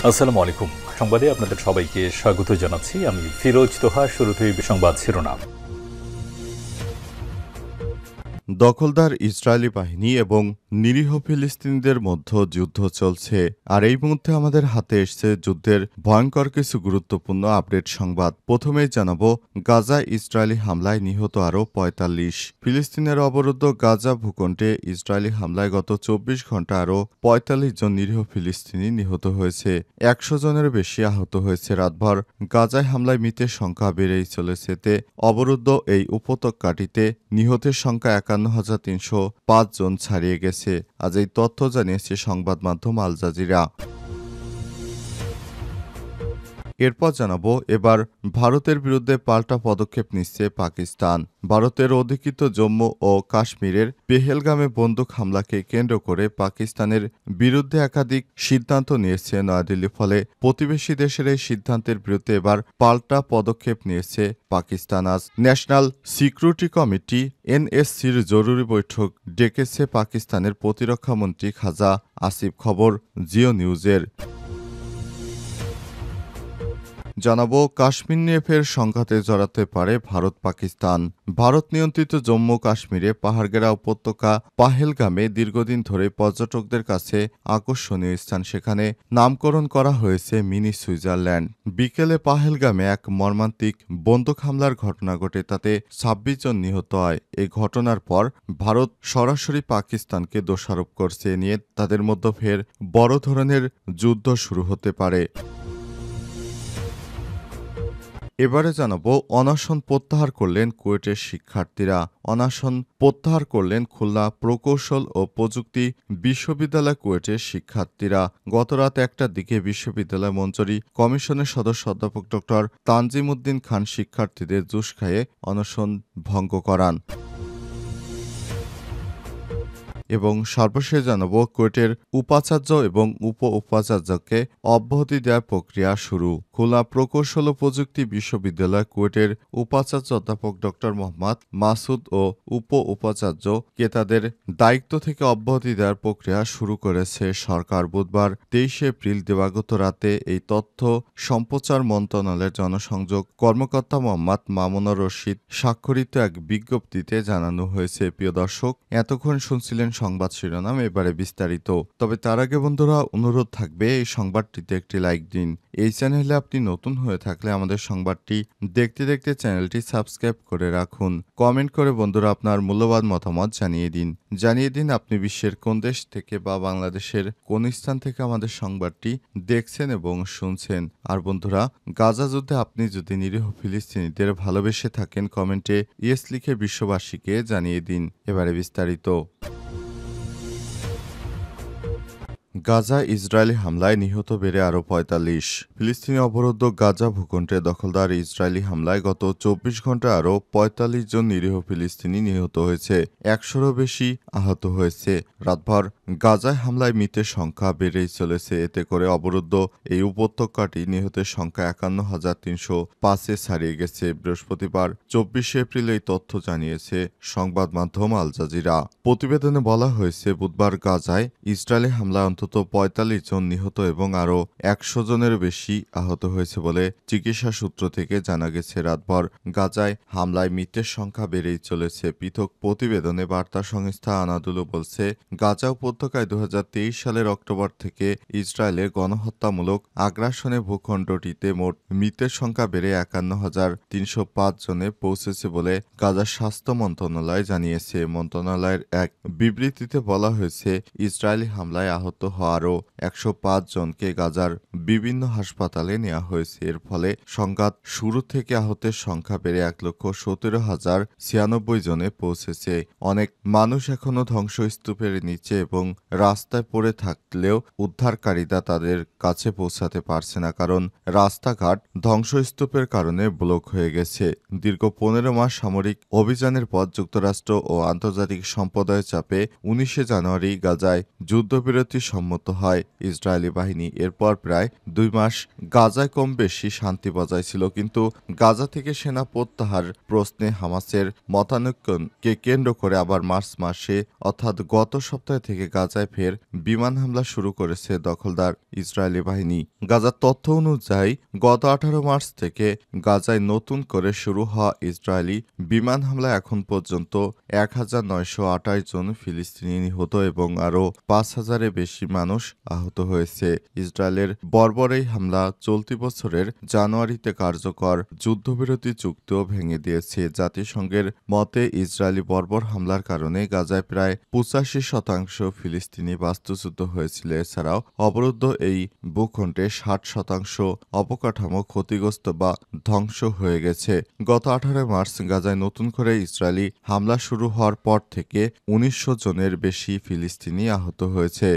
আসসালামু আলাইকুম। সংবাদে আপনাদের সবাইকে স্বাগত জানাচ্ছি। আমি ফিরোজ তোহা। শুরুতেই সংবাদ শিরোনাম। দখলদার ইসরায়েলি বাহিনী এবং নিরীহ ফিলিস্তিনিদের মধ্যে যুদ্ধ চলছে, আর এই মুহূর্তে আমাদের হাতে এসছে যুদ্ধের ভয়ঙ্কর কিছু গুরুত্বপূর্ণ আপডেট সংবাদ। প্রথমেই জানাবো, গাজা ইসরায়েলি হামলায় নিহত আরও ৪৫। ফিলিস্তিনের অবরুদ্ধ গাজা ভূখণ্ডে ইসরায়েলি হামলায় গত ২৪ ঘন্টা আরও ৪৫ জন নিরীহ ফিলিস্তিনি নিহত হয়েছে। ১০০ জনের বেশি আহত হয়েছে। রাতভর গাজায় হামলায় মৃতের সংখ্যা বেড়েই চলেছে। এতে অবরুদ্ধ এই উপত্যকাটিতে নিহতের সংখ্যা ৫১,৩০৫ জন ছাড়িয়ে গেছে। আজ এই তথ্য জানিয়েছে সংবাদ মাধ্যম আল জাজিরা। এরপর জানাবো, এবার ভারতের বিরুদ্ধে পাল্টা পদক্ষেপ নিচ্ছে পাকিস্তান। ভারতের অধিকৃত জম্মু ও কাশ্মীরের পেহেলগামে বন্দুক হামলাকে কেন্দ্র করে পাকিস্তানের বিরুদ্ধে একাধিক সিদ্ধান্ত নিয়েছে নয়াদিল্লি। ফলে প্রতিবেশী দেশের এই সিদ্ধান্তের বিরুদ্ধে এবার পাল্টা পদক্ষেপ নিয়েছে পাকিস্তান। আজ ন্যাশনাল সিকিউরিটি কমিটি এনএসসির জরুরি বৈঠক ডেকেছে পাকিস্তানের প্রতিরক্ষামন্ত্রী খাজা আসিফ। খবর জিও নিউজের। জানাবো, কাশ্মীর নিয়ে ফের সংঘাতে জড়াতে পারে ভারত পাকিস্তান। ভারত নিয়ন্ত্রিত জম্মু কাশ্মীরে পাহাড়গেরা উপত্যকা পাহেলগামে দীর্ঘদিন ধরে পর্যটকদের কাছে আকর্ষণীয় স্থান। সেখানে নামকরণ করা হয়েছে মিনি সুইজারল্যান্ড। বিকেলে পাহেলগামে এক মর্মান্তিক বন্দুক হামলার ঘটনা ঘটে, তাতে ২৬ জন নিহত হয়। এই ঘটনার পর ভারত সরাসরি পাকিস্তানকে দোষারোপ করছে। এ নিয়ে তাদের মধ্যে ফের বড় ধরনের যুদ্ধ শুরু হতে পারে। এবারে জানাবো, অনশন প্রত্যাহার করলেন কুয়েটের শিক্ষার্থীরা। অনশন প্রত্যাহার করলেন খুলনা প্রকৌশল ও প্রযুক্তি বিশ্ববিদ্যালয় কুয়েটের শিক্ষার্থীরা। গতরাত ১টার দিকে বিশ্ববিদ্যালয় মঞ্জুরি কমিশনের সদস্য অধ্যাপক ড তানজিম উদ্দিন খান শিক্ষার্থীদের জুস খাইয়ে অনশন ভঙ্গ করান। এবং সর্বশেষ জানাবো, কুয়েটের উপাচার্য এবং উপ উপাচার্যকে অব্যাহতি দেওয়ার প্রক্রিয়া শুরু। খুলনা প্রকৌশল ও প্রযুক্তি বিশ্ববিদ্যালয় কুয়েটের উপাচার্য অধ্যাপক ড মোহাম্মদ মাসুদ ও উপ উপাচার্যকে তাদের দায়িত্ব থেকে অব্যাহতি দেওয়ার প্রক্রিয়া শুরু করেছে সরকার। বুধবার ২৩ এপ্রিল দিবাগত রাতে এই তথ্য সম্প্রচার মন্ত্রণালয়ের জনসংযোগ কর্মকর্তা মোহাম্মদ মামুনুর রশিদ স্বাক্ষরিত এক বিজ্ঞপ্তিতে জানানো হয়েছে। প্রিয় দর্শক, এতক্ষণ শুনছিলেন সংবাদ শিরোনাম, এবারে বিস্তারিত। তবে তার আগে বন্ধুরা, অনুরোধ থাকবে এই সংবাদটিতে একটি লাইক দিন। এই চ্যানেলে আপনি নতুন হয়ে থাকলে আমাদের সংবাদটি দেখতে দেখতে চ্যানেলটি সাবস্ক্রাইব করে রাখুন। কমেন্ট করে বন্ধুরা আপনার মূল্যবান মতামত জানিয়ে দিন আপনি বিশ্বের কোন দেশ থেকে বা বাংলাদেশের কোন স্থান থেকে আমাদের সংবাদটি দেখছেন এবং শুনছেন। আর বন্ধুরা, গাজা যুদ্ধে আপনি যদি নিরীহ ফিলিস্তিনিদের ভালোবেসে থাকেন, কমেন্টে ইয়েস লিখে বিশ্ববাসীকে জানিয়ে দিন। এবারে বিস্তারিত। গাজা ইসরায়েলি হামলায় নিহত বেড়ে আরও ৪৫। ফিলিস্তিনি অবরুদ্ধ গাজা ভূখণ্ডে দখলদার ইসরায়েলি হামলায় গত ২৪ ঘন্টা আরও ৪৫ জন নিরীহ ফিলিস্তিনি নিহত হয়েছে। ১০০রও বেশি আহত হয়েছে। রাতভর গাজায় হামলায় মৃতের সংখ্যা বেড়েই চলেছে। এতে করে অবরুদ্ধ এই উপত্যকাটি নিহতের সংখ্যা ৫১,৩০৫-এ ছাড়িয়ে গেছে। বৃহস্পতিবার ২৪ এপ্রিল এই তথ্য জানিয়েছে সংবাদ মাধ্যম আল জাজিরা। প্রতিবেদনে বলা হয়েছে, বুধবার গাজায় ইসরায়েলি হামলায় অন্তত ৪৫ জন নিহত এবং আরও ১০০ জনের বেশি আহত হয়েছে বলে চিকিৎসা সূত্র থেকে জানা গেছে। রাতভর গাজায় হামলায় মৃতের সংখ্যা বেড়েই চলেছে। পৃথক প্রতিবেদনে বার্তা সংস্থা আনাদুলু বলছে, গাজা উপত্যকায় ২০২৩ সালের অক্টোবর থেকে ইসরায়েলের গণহত্যামূলক আগ্রাসনে ভূখণ্ডটিতে মোট মৃতের সংখ্যা বেড়ে ৫১,৩০৫ জনে পৌঁছেছে বলে গাজার স্বাস্থ্য মন্ত্রণালয় জানিয়েছে। মন্ত্রণালয়ের এক বিবৃতিতে বলা হয়েছে, ইসরায়েলি হামলায় আহত হওয়া আরও ১০৫ জনকে গাজার বিভিন্ন হাসপাতালে নেওয়া হয়েছে। এর ফলে সংঘাত শুরু থেকে আহতের সংখ্যা বেড়ে ১,১৭,০৯৬ জনে পৌঁছেছে। অনেক মানুষ এখনও ধ্বংসস্তূপের নিচে এবং রাস্তায় পড়ে থাকলেও উদ্ধারকারীরা তাদের কাছে পৌঁছাতে পারছে না, কারণ রাস্তাঘাট ধ্বংসস্তূপের কারণে ব্লক হয়ে গেছে। দীর্ঘ ১৫ মাস সামরিক অভিযানের পর যুক্তরাষ্ট্র ও আন্তর্জাতিক সম্প্রদায়ের চাপে ১৯ জানুয়ারি গাজায় যুদ্ধবিরতি সম্মত হয় ইসরায়েলি বাহিনী। এরপর প্রায় 2 মাস গাজায় কম বেশি শান্তি বজায় ছিল, কিন্তু গাজা থেকে সেনা প্রত্যাহার প্রশ্নে হামাসের মতানৈক্যকে কেন্দ্র করে আবার মার্চ মাসে অর্থাৎ গত সপ্তাহ থেকে গাজায় ফের বিমান হামলা শুরু করেছে দখলদার ইসরায়েলি বাহিনী। গাজার তথ্য অনুযায়ী গত 18 মার্চ থেকে গাজায় নতুন করে শুরু হওয়া ইসরায়েলি বিমান হামলায় এখন পর্যন্ত 1928 জন ফিলিস্তিনি নিহত এবং আরও 5000-এর বেশি মানুষ আহত হয়েছে। ইসরায়েলের বর্বর এই হামলা চলতি বছরের জানুয়ারিতে কার্যকর যুদ্ধবিরতি চুক্তিও ভেঙে দিয়েছে। জাতিসংঘের মতে ইসরায়েলি বর্বর হামলার কারণে গাজায় প্রায় 85% ফিলিস্তিনি বাস্তুচ্যুত হয়েছিল। এছাড়াও অবরুদ্ধ এই ভূখণ্ডে 60% অবকাঠামো ক্ষতিগ্রস্ত বা ধ্বংস হয়ে গেছে। গত 18 মার্চ গাজায় নতুন করে ইসরায়েলি হামলা শুরু হওয়ার পর থেকে 1900 জনের বেশি ফিলিস্তিনি আহত হয়েছে।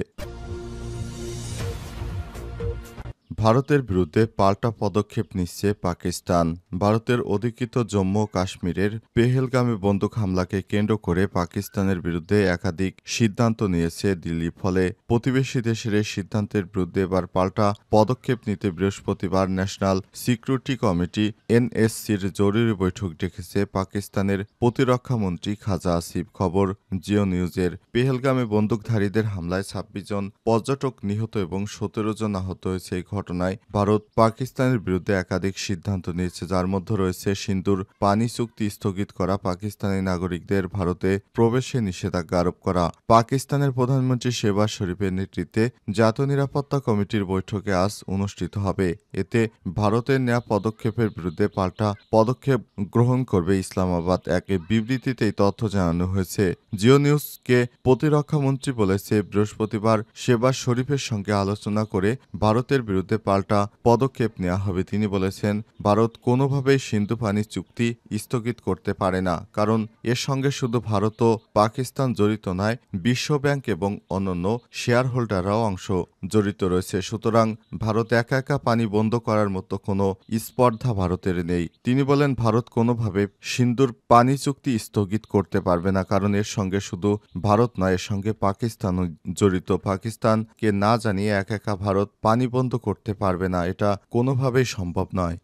ভারতের বিরুদ্ধে পাল্টা পদক্ষেপ নিচ্ছে পাকিস্তান। ভারতের অধিকৃত জম্মু ও কাশ্মীরের পেহেলগামে বন্দুক হামলাকে কেন্দ্র করে পাকিস্তানের বিরুদ্ধে একাধিক সিদ্ধান্ত নিয়েছে দিল্লি। ফলে প্রতিবেশী দেশের এই সিদ্ধান্তের বিরুদ্ধে এবার পাল্টা পদক্ষেপ নিতে বৃহস্পতিবার ন্যাশনাল সিকিউরিটি কমিটি এনএসসির জরুরি বৈঠক ডেকেছে পাকিস্তানের প্রতিরক্ষামন্ত্রী খাজা আসিফ। খবর জিও নিউজের। পেহেলগামে বন্দুকধারীদের হামলায় 26 জন পর্যটক নিহত এবং 17 জন আহত হয়েছে। এই ঘটনায় ভারত পাকিস্তানের বিরুদ্ধে একাধিক সিদ্ধান্ত নিয়েছে, যার মধ্যে রয়েছে সিন্ধুর পানি চুক্তি স্থগিত করা, পাকিস্তানি নাগরিকদের ভারতে প্রবেশে নিষেধাজ্ঞা আরোপ করা। পাকিস্তানের প্রধানমন্ত্রী শেহবাজ শরীফের নেতৃত্বে জাতীয় নিরাপত্তা কমিটির বৈঠকে আজ অনুষ্ঠিত হবে। এতে ভারতের নেওয়া পদক্ষেপের বিরুদ্ধে পাল্টা পদক্ষেপ গ্রহণ করবে ইসলামাবাদ। এক বিবৃতিতে এই তথ্য জানানো হয়েছে। জিও নিউজকে প্রতিরক্ষামন্ত্রী বলেছে, বৃহস্পতিবার শেহবাজ শরীফের সঙ্গে আলোচনা করে ভারতের বিরুদ্ধে পাল্টা পদক্ষেপ নেওয়া হবে। তিনি বলেছেন, ভারত কোনোভাবেই সিন্ধু পানি চুক্তি স্থগিত করতে পারে না, কারণ এর সঙ্গে শুধু ভারত ও পাকিস্তান জড়িত নয়, বিশ্বব্যাংক এবং অন্যান্য শেয়ার হোল্ডাররাও অংশ জড়িত রয়েছে। সুতরাং ভারত একা একা পানি বন্ধ করার মতো কোনো স্পর্ধা ভারতের নেই। তিনি বলেন, ভারত কোনোভাবে সিন্ধুর পানি চুক্তি স্থগিত করতে পারবে না, কারণ এর সঙ্গে শুধু ভারত নয়, এর সঙ্গে পাকিস্তানও জড়িত। পাকিস্তানকে না জানিয়ে একা একা ভারত পানি বন্ধ করতে পারবে না, এটা কোনোভাবেই সম্ভব নয়।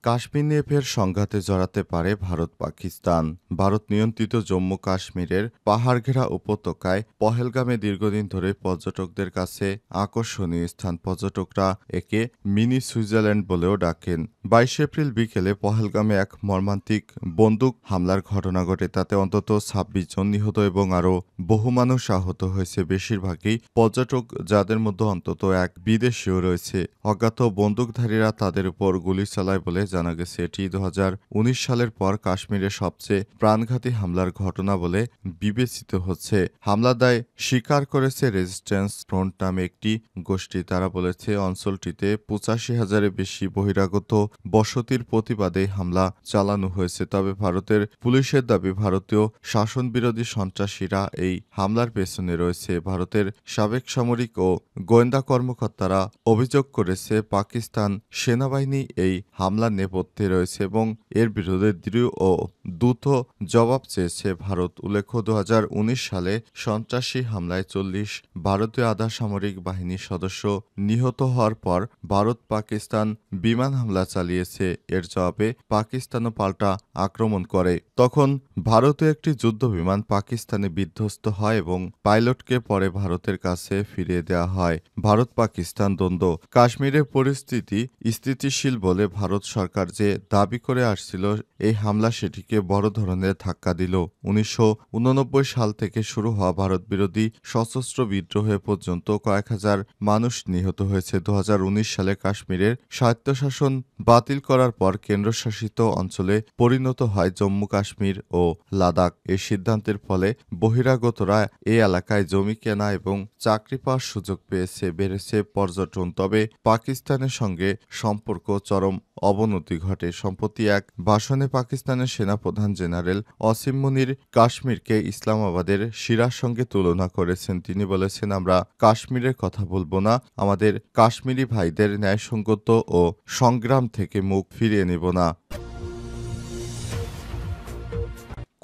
কাশ্মীর নিয়ে ফের সংঘাতে জড়াতে পারে ভারত পাকিস্তান। ভারত নিয়ন্ত্রিত জম্মু কাশ্মীরের পাহাড়ঘেরা উপত্যকায় পহেলগামে দীর্ঘদিন ধরে পর্যটকদের কাছে আকর্ষণীয় স্থান। পর্যটকরা একে মিনি সুইজারল্যান্ড বলেও ডাকেন। 22 এপ্রিল বিকেলে পহেলগামে এক মর্মান্তিক বন্দুক হামলার ঘটনা ঘটে। তাতে অন্তত 26 জন নিহত এবং আরও বহু মানুষ আহত হয়েছে। বেশিরভাগই পর্যটক, যাদের মধ্যে অন্তত এক বিদেশিও রয়েছে। অজ্ঞাত বন্দুকধারীরা তাদের উপর গুলি চালায় বলে জানা গেছে। এটি 2019 সালের পর কাশ্মীরের সবচেয়ে প্রাণঘাতী হামলার ঘটনা বলে বিবেচিত হচ্ছে। হামলার দায় স্বীকার করেছে রেজিস্ট্যান্স ফ্রন্ট নামে একটি গোষ্ঠী। তারা বলেছে, অঞ্চলটিতে 85,000-এর বেশি বহিরাগত বসতির প্রতিবাদে হামলা চালানো হয়েছে। তবে ভারতের পুলিশের দাবি, ভারতীয় শাসনবিরোধী সন্ত্রাসীরা এই হামলার পেছনে রয়েছে। ভারতের সাবেক সামরিক ও গোয়েন্দা কর্মকর্তারা অভিযোগ করেছে, পাকিস্তান সেনাবাহিনী এই হামলার নেপথ্যে রয়েছে এবং এর বিরুদ্ধে দৃঢ় ও দ্রুত জবাব চেয়েছে ভারত। উল্লেখ্য, 2019 সালে সন্ত্রাসী হামলায় 40 ভারতীয় আধা সামরিক বাহিনীর সদস্য নিহত হওয়ার পর ভারত পাকিস্তান বিমান হামলা চালিয়েছে। এর জবাবে পাকিস্তানও পাল্টা আক্রমণ করে। তখন ভারতীয় একটি যুদ্ধ বিমান পাকিস্তানে বিধ্বস্ত হয় এবং পাইলটকে পরে ভারতের কাছে ফিরিয়ে দেওয়া হয়। ভারত পাকিস্তান দ্বন্দ্ব। কাশ্মীরের পরিস্থিতি স্থিতিশীল বলে ভারত সরকার যে দাবি করে আসছিল, এই হামলা সেটিকে বড় ধরনের ধাক্কা দিল। 1989 সাল থেকে শুরু হওয়া ভারত বিরোধী সশস্ত্র বিদ্রোহে পর্যন্ত কয়েক হাজার মানুষ নিহত হয়েছে। 2019 সালে কাশ্মীরের স্বায়ত্তশাসন বাতিল করার পর কেন্দ্রশাসিত অঞ্চলে পরিণত হয় জম্মু কাশ্মীর ও লাদাখ। এই সিদ্ধান্তের ফলে বহিরাগতরা এই এলাকায় জমি কেনা এবং চাকরি পাওয়ার সুযোগ পেয়েছে, বেড়েছে পর্যটন। তবে পাকিস্তানের সঙ্গে সম্পর্ক চরম অবনতি ঘটে। সম্প্রতি এক ভাষণে পাকিস্তানের সেনাপ্রধান জেনারেল অসিম মুনির কাশ্মীরকে ইসলামাবাদের সিরার সঙ্গে তুলনা করেছেন। তিনি বলেছেন, আমরা কাশ্মীরের কথা বলবো না, আমাদের কাশ্মীরি ভাইদের ন্যায়সঙ্গত ও সংগ্রাম থেকে মুখ ফিরিয়ে নেব না।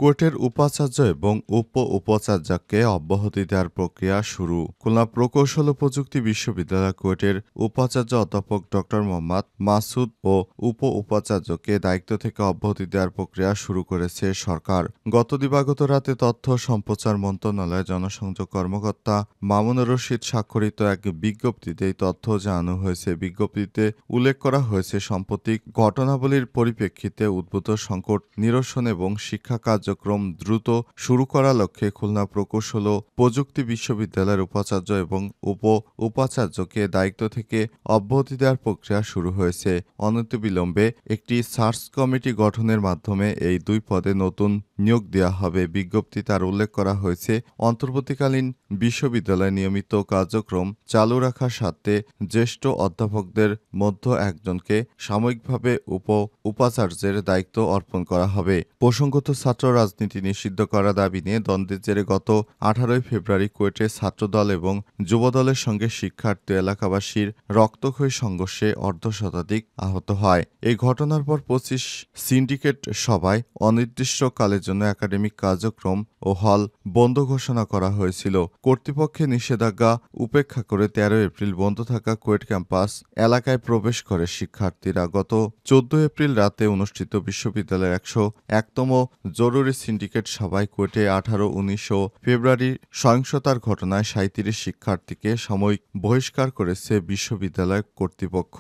কোর্টের উপাচার্য এবং উপাচার্যকে অব্যাহতি দেওয়ার প্রক্রিয়া শুরু। খুলনা প্রকৌশল ও প্রযুক্তি বিশ্ববিদ্যালয় কোর্টের উপাচার্য অধ্যাপক ড মোহাম্মদ মাসুদ ও উপাচার্যকে দায়িত্ব থেকে অব্যাহতি দেওয়ার প্রক্রিয়া শুরু করেছে সরকার। গত দিবাগত রাতে তথ্য সম্প্রচার মন্ত্রণালয়ের জনসংযোগ কর্মকর্তা মামুনুর রশিদ স্বাক্ষরিত এক বিজ্ঞপ্তিতে এই তথ্য জানানো হয়েছে। বিজ্ঞপ্তিতে উল্লেখ করা হয়েছে, সাম্প্রতিক ঘটনাবলীর পরিপ্রেক্ষিতে উদ্ভূত সংকট নিরসন এবং শিক্ষা কার্যক্রম দ্রুত শুরু করার লক্ষ্যে খুলনা প্রকৌশল ও প্রযুক্তি বিশ্ববিদ্যালয়ের উপাচার্য এবং উপাচার্যকে দায়িত্ব থেকে অব্যাহতি দেওয়ার প্রক্রিয়া শুরু হয়েছে। অনতিবিলম্বে একটি সার্চ কমিটি গঠনের মাধ্যমে এই দুই পদে নতুন নিয়োগ দেওয়া হবে। বিজ্ঞপ্তিতে আর উল্লেখ করা হয়েছে, অন্তর্বর্তীকালীন বিশ্ববিদ্যালয়ে নিয়মিত কার্যক্রম চালু রাখার স্বার্থে জ্যেষ্ঠ অধ্যাপকদের মধ্যে একজনকে সাময়িকভাবে উপাচার্যের দায়িত্ব অর্পণ করা হবে। প্রসঙ্গত, ছাত্র রাজনীতি নিষিদ্ধ করার দাবি নিয়ে দ্বন্দ্বের জেরে গত 18 ফেব্রুয়ারি কুয়েটে ছাত্রদল এবং যুবদলের সঙ্গে শিক্ষার্থী এলাকাবাসীর রক্তক্ষয়ী সংঘর্ষে অর্ধশতাধিক আহত হয়। এই ঘটনার পর 25 সিন্ডিকেট সভায় অনির্দিষ্টকালের জন্য একাডেমিক কার্যক্রম ও হল বন্ধ ঘোষণা করা হয়েছিল। কর্তৃপক্ষের নিষেধাজ্ঞা উপেক্ষা করে 13 এপ্রিল বন্ধ থাকা কুয়েট ক্যাম্পাস এলাকায় প্রবেশ করে শিক্ষার্থীরা। গত 14 এপ্রিল রাতে অনুষ্ঠিত বিশ্ববিদ্যালয়ের 101তম জরুরি সিন্ডিকেট সভায় কুয়েটে 18, 19 ও ফেব্রুয়ারি সহিংসতার ঘটনায় 37 শিক্ষার্থীকে সাময়িক বহিষ্কার করেছে বিশ্ববিদ্যালয় কর্তৃপক্ষ।